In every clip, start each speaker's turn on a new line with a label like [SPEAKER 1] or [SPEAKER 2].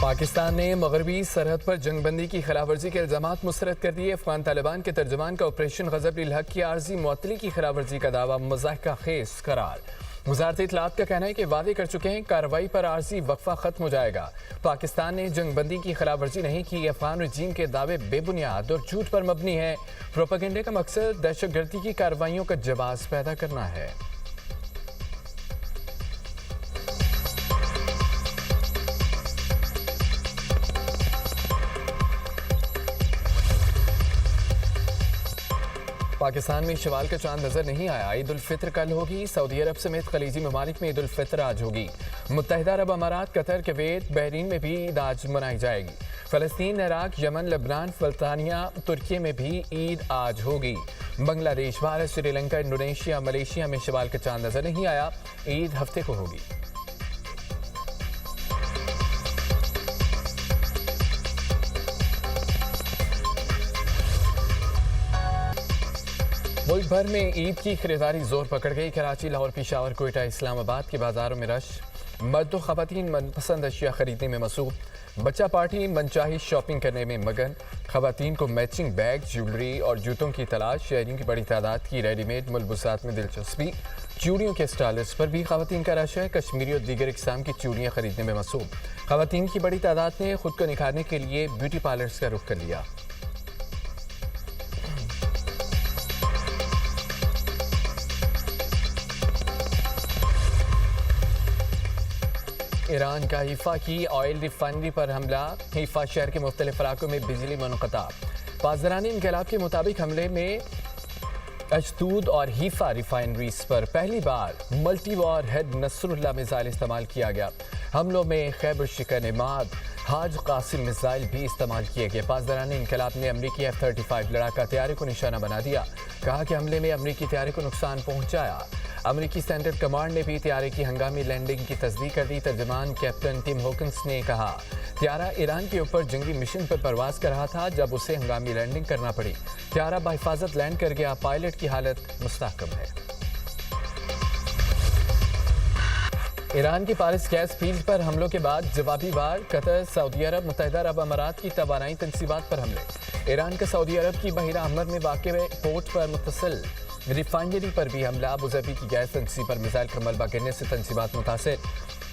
[SPEAKER 1] पाकिस्तान ने मगरबी सरहद पर जंग बंदी की खिलाफ वर्जी के इल्जामात मुस्तरद कर दिए। अफगान तालिबान के तर्जमान का ऑपरेशन गजब हक की आर्जी मुअत्तली की खिलाफ वर्जी का दावा मज़ाहिका खेज करार। वज़ारत इत्तलात का कहना है कि वादे कर चुके हैं कार्रवाई पर आर्जी वक्फा खत्म हो जाएगा। पाकिस्तान ने जंग बंदी की खिलाफ वर्जी नहीं की। अफगान रजीम के दावे बेबुनियाद और झूठ पर मबनी है। प्रोपेगेंडे का मकसद दहशतगर्दी की कार्रवाइयों का जवाब पैदा करना है। पाकिस्तान में शवाल का चांद नजर नहीं आया। ईद उल फित्र कल होगी। सऊदी अरब समेत खलीजी ममालिक में ईद उल फित्र आज होगी। मुत्तहिदा अरब अमारात, कतर, कुवैत, बहरीन में भी ईद आज मनाई जाएगी। फलस्तीन, इराक, यमन, लेबनान, बरतानिया, तुर्की में भी ईद आज होगी। बांग्लादेश, भारत, श्रीलंका, इंडोनेशिया, मलेशिया में शवाल का चांद नजर नहीं आया। ईद हफ्ते को होगी। मुल्क भर में ईद की खरीदारी जोर पकड़ गई। कराची, लाहौर, पेशावर, कोयटा, इस्लामाबाद के बाजारों में रश। मर्द व खवातीन मनपसंद अशिया खरीदने में मसरूफ। बच्चा पार्टी मनचाही शॉपिंग करने में मगन। खवातीन को मैचिंग बैग, ज्वेलरी और जूतों की तलाश। शहरियों की बड़ी तादाद की रेडीमेड मुलबुसात में दिलचस्पी। चूड़ियों के स्टाइलिस्ट पर भी खवातीन का रश है। कश्मीरी और दीगर इकसाम की चूड़ियाँ खरीदने में मसरूफ। खवातीन की बड़ी तादाद ने खुद को निखारने के लिए ब्यूटी पार्लर्स का रुख कर लिया। ईरान का हीफा की ऑयल रिफाइनरी पर हमला। हीफा शहर के मुख्तलिफ इलाकों में बिजली मुनक़ता। पासदारानी इनकलाब के मुताबिक हमले में अशदूद और हीफा रिफाइनरीज पर पहली बार multi warhead Nasrallah missile इस्तेमाल किया गया। हमलों में खैबर शिकन-ए-माद, हाज कासिम मिसाइल भी इस्तेमाल किए गए। पासदारानी इनकलाब ने अमरीकी F-35 लड़ाका तैयारे को निशाना बना दिया। कहा कि हमले में अमरीकी तैयारे को नुकसान पहुंचाया। अमरीकी सेंट्रल कमांड ने भी तैयारे की हंगामी लैंडिंग की तस्दीक कर दी। तर्जमान कैप्टन टिम हॉकिंस ने कहा, तैयारा ईरान के ऊपर जंगी मिशन पर परवाज कर रहा था जब उसे हंगामी लैंडिंग करना पड़ी। तैयारा बाहिफाजत लैंड कर गया। पायलट की हालत मुस्तहकम है। ईरान की पारिस गैस फील्ड पर हमलों के बाद जवाबी वार। कतर, सऊदी अरब, मुत्तहिदा अरब अमारात की तवानाई तंसीबात पर हमले। ईरान का सऊदी अरब की बहिरा अहमर में वाक़ पोर्ट पर मुत्तसिल रिफाइनरी पर भी हमला। अबूज़बी की गैस तंसीब पर मिसाइल का मलबा गिरने से तंसीबात मुतासिर।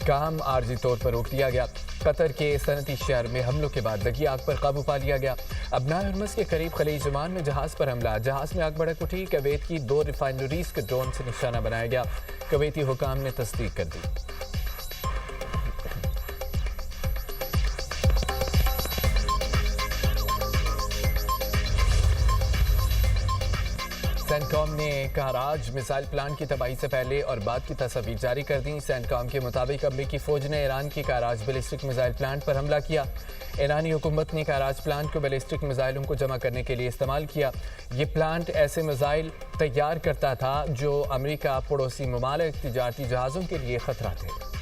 [SPEAKER 1] काम आर्जी तौर पर रोक दिया गया। कतर के सनती शहर में हमलों के बाद लगी आग पर काबू पा लिया गया। अबनाए हरमस के करीब खलीज ओमान में जहाज पर हमला। जहाज में आग भड़क उठी। कुवैत की 2 रिफाइनरीज के ड्रोन से निशाना बनाया गया। कुवैती हुकाम ने तस्दीक कर दी। सेंटकॉम ने कराज मिसाइल प्लांट की तबाही से पहले और बाद की तस्वीर जारी कर दी। सेंटकॉम के मुताबिक अमरीकी फौज ने ईरान की कराज बैलिस्टिक मिसाइल प्लांट पर हमला किया। ईरानी हुकूमत ने कराज प्लांट को बैलिस्टिक मिसाइलों को जमा करने के लिए इस्तेमाल किया। ये प्लांट ऐसे मिसाइल तैयार करता था जो अमरीका, पड़ोसी ममालिक, तिजारती जहाज़ों के लिए खतरा थे।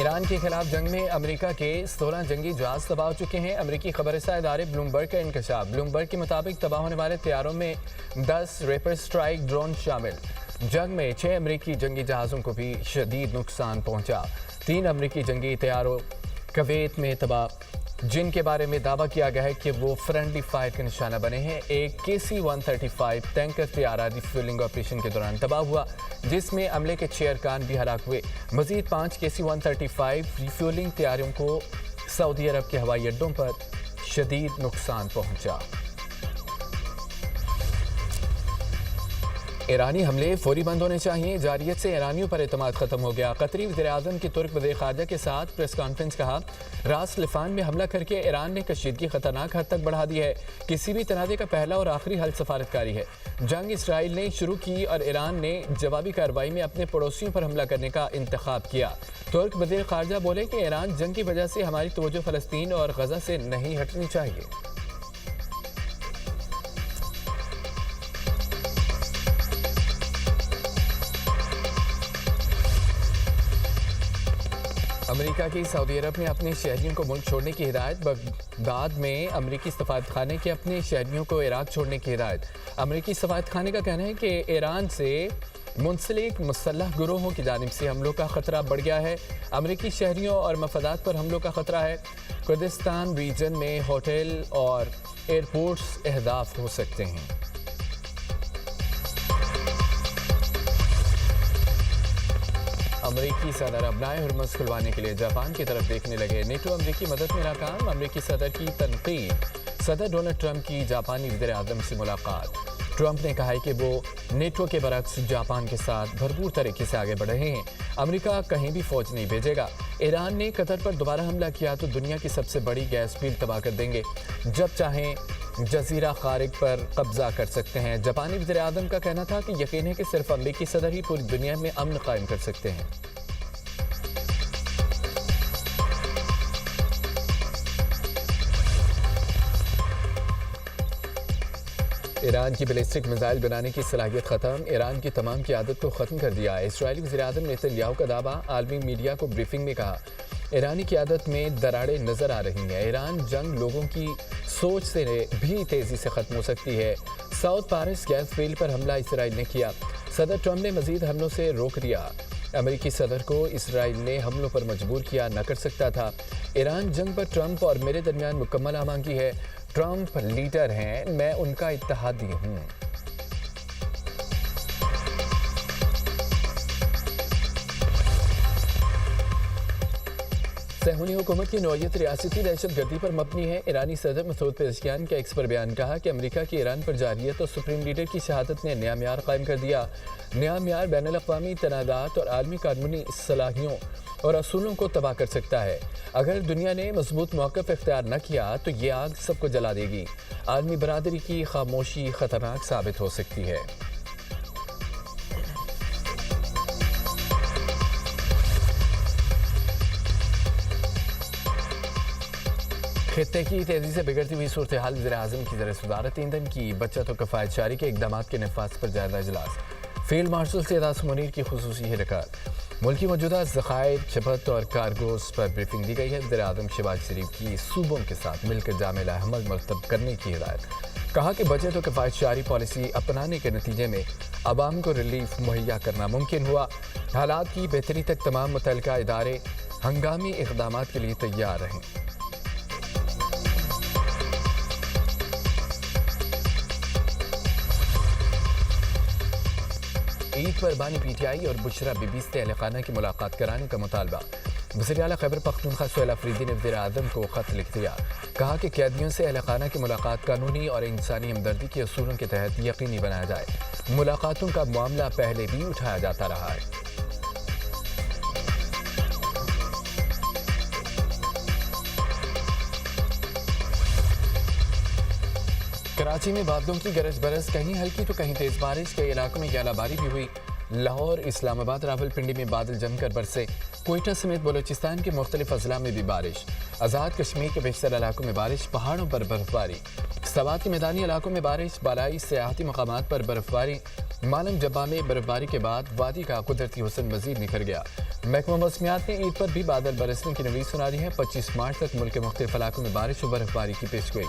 [SPEAKER 1] ईरान के खिलाफ जंग में अमेरिका के 16 जंगी जहाज तबाह हो चुके हैं। अमेरिकी खबरसां इदारे ब्लूमबर्ग का इंकशाफ। ब्लूमबर्ग के मुताबिक तबाह होने वाले तैयारों में 10 रेपर स्ट्राइक ड्रोन शामिल। जंग में 6 अमेरिकी जंगी जहाज़ों को भी शदीद नुकसान पहुंचा। 3 अमेरिकी जंगी तैयारों कुवैत में तबाह, जिनके बारे में दावा किया गया है कि वो फ्रेंडली फायर का निशाना बने हैं। एक KC-135 टैंकर तैयारा रिफ्यूलिंग ऑपरेशन के दौरान तबाह हुआ, जिसमें अमले के 6 अरकान भी हलाक हुए। मजीद 5 KC-135 रिफ्यूलिंग तैयारों को सऊदी अरब के हवाई अड्डों पर शदीद नुकसान पहुंचा। ईरानी हमले फौरी बंद होने चाहिए। जारियत से ईरानियों पर एतमाद खत्म हो गया। कतरी वज़ीर-ए-आज़म की तुर्क वज़ीर ख़ारजा के साथ प्रेस कॉन्फ्रेंस। कहा, रास लिफान में हमला करके ईरान ने कशीदगी खतरनाक हद तक बढ़ा दी है। किसी भी तनाज़े का पहला और आखिरी हल सफारतकारी है। जंग इसराइल ने शुरू की और ईरान ने जवाबी कार्रवाई में अपने पड़ोसियों पर हमला करने का इंतखाब किया। तुर्क वज़ीर ख़ारजा बोले कि ईरान जंग की वजह से हमारी तवज्जो फ़लस्तीन और गज़ा से नहीं हटनी चाहिए। امریکہ کی سعودی عرب میں اپنے شہریوں کو ملک چھوڑنے کی ہدایت، بغداد میں امریکی سفارت خانے کے اپنے شہریوں کو عراق چھوڑنے کی ہدایت۔ امریکی سفارت خانے کا کہنا ہے کہ ایران سے منسلک مسلح گروہوں کی جانب سے حملوں کا خطرہ بڑھ گیا ہے۔ امریکی شہریوں اور مفادات پر حملوں کا خطرہ ہے۔ کردستان ریجن میں ہوٹل اور ایئرپورٹس اہداف ہو سکتے ہیں۔ امریکی صدر ابنائے ہرمز کھلوانے کے لیے جاپان کی طرف دیکھنے لگے۔ نیٹو امریکی مدد میں ناکام، امریکی صدر کی تنقید۔ صدر ڈونلڈ ٹرمپ کی جاپانی وزیر اعظم سے ملاقات۔ ٹرمپ نے کہا ہے کہ وہ نیٹو کے برعکس جاپان کے ساتھ بھرپور طریقے سے آگے بڑھ رہے ہیں۔ امریکہ کہیں بھی فوج نہیں بھیجے گا۔ ایران نے قطر پر دوبارہ حملہ کیا تو دنیا کی سب سے بڑی گیس فیلڈ تباہ کر دیں گے۔ جب چاہیں جزیرہ خارق پر قبضہ کر سکتے ہیں۔ جاپانی وزیر اعظم کا کہنا تھا کہ یقین ہے کہ صرف امریکی صدر ہی پوری دنیا میں امن قائم کر سکتے ہیں۔ ایران کی بیلسٹک میزائل بنانے کی صلاحیت ختم، ایران کی تمام قیادت کو ختم کر دیا۔ اسرائیلی وزیر اعظم نیتن یاہو کا دعویٰ، عالمی میڈیا کو بریفنگ میں کہا ایرانی قیادت میں دراڑیں نظر آ رہی ہیں۔ ایران جنگ لوگوں کی سوچ سے بھی تیزی سے ختم ہو سکتی ہے۔ ساؤتھ پارس گیس فیلڈ پر حملہ اسرائیل نے کیا، صدر ٹرمپ نے مزید حملوں سے روک دیا۔ امریکی صدر کو اسرائیل نے حملوں پر مجبور کیا نہ کر سکتا تھا۔ ایران جنگ پر ٹرمپ اور میرے درمیان مکمل آمادگی ہے۔ ٹرمپ لیڈر ہیں، میں ان کا اتحادی ہوں۔ صہیونی حکومت کی نوعیت ریاستی دہشت گردی پر مبنی ہے۔ ایرانی صدر مسعود پزشکیان کا ایکس پر بیان، کہا کہ امریکہ کی ایران پر جارحیت اور سپریم لیڈر کی شہادت نے نیا معیار قائم کر دیا۔ نیا معیار بین الاقوامی تنازعات اور عالمی قانونی صلاحیوں اور اصولوں کو تباہ کر سکتا ہے۔ اگر دنیا نے مضبوط موقف اختیار نہ کیا تو یہ آگ سب کو جلا دے گی۔ عالمی برادری کی خاموشی خطرناک ثابت ہو سکتی ہے۔ خطے کی تیزی سے بگڑتی ہوئی صورتحال، وزیر اعظم کی زیر صدارت ایندھن کی بچت و کفایت جاری کے اقدامات کے نفاذ پر جائزہ اجلاس۔ فیلڈ مارشل سیداس منیر کی خصوصی حرکات۔ ملکی موجودہ ذخائر، کھپت اور کارگوز پر بریفنگ دی گئی ہے۔ وزیر اعظم شہباز شریف کی صوبوں کے ساتھ مل کر جامع عمل مرتب کرنے کی ہدایت۔ کہا کہ بچت و کفایت جاری پالیسی اپنانے کے نتیجے میں عوام کو ریلیف مہیا کرنا ممکن ہوا۔ حالات کی بہتری تک تمام متعلقہ ادارے ہنگامی اقدامات کے لیے تیار رہیں۔ عید پر بانی پی ٹی آئی اور بشرا بی بی سے اہل خانہ کی ملاقات کرانے کا مطالبہ۔ وزیر اعلیٰ خیبر پختونخوا سہیل آفریدی نے وزیر اعظم کو خط لکھ دیا، کہا کہ قیدیوں سے اہل خانہ کی ملاقات قانونی اور انسانی ہمدردی کے اصولوں کے تحت یقینی بنایا جائے۔ ملاقاتوں کا معاملہ پہلے بھی اٹھایا جاتا رہا ہے۔ کراچی میں بادلوں کی گرج برس، کہیں ہلکی تو کہیں تیز بارش، کئی علاقوں میں گالہ باری بھی ہوئی۔ لاہور، اسلام آباد، راولپنڈی میں بادل جم کر برسے۔ کوئٹہ سمیت بلوچستان کے مختلف اضلاع میں بھی بارش۔ آزاد کشمیر کے بیشتر علاقوں میں بارش، پہاڑوں پر برف باری۔ سوات کے میدانی علاقوں میں بارش، بالائی سیاحتی مقامات پر برف باری۔ مالم جبہ میں برف باری کے بعد وادی کا قدرتی حسن مزید نکھر گیا۔ محکمہ موسمیات نے عید پر بھی بادل برسنے کی نوید سنا دی ہے۔ 25 مارچ تک ملک کے مختلف علاقوں میں بارش و برف باری کی پیشگوئی۔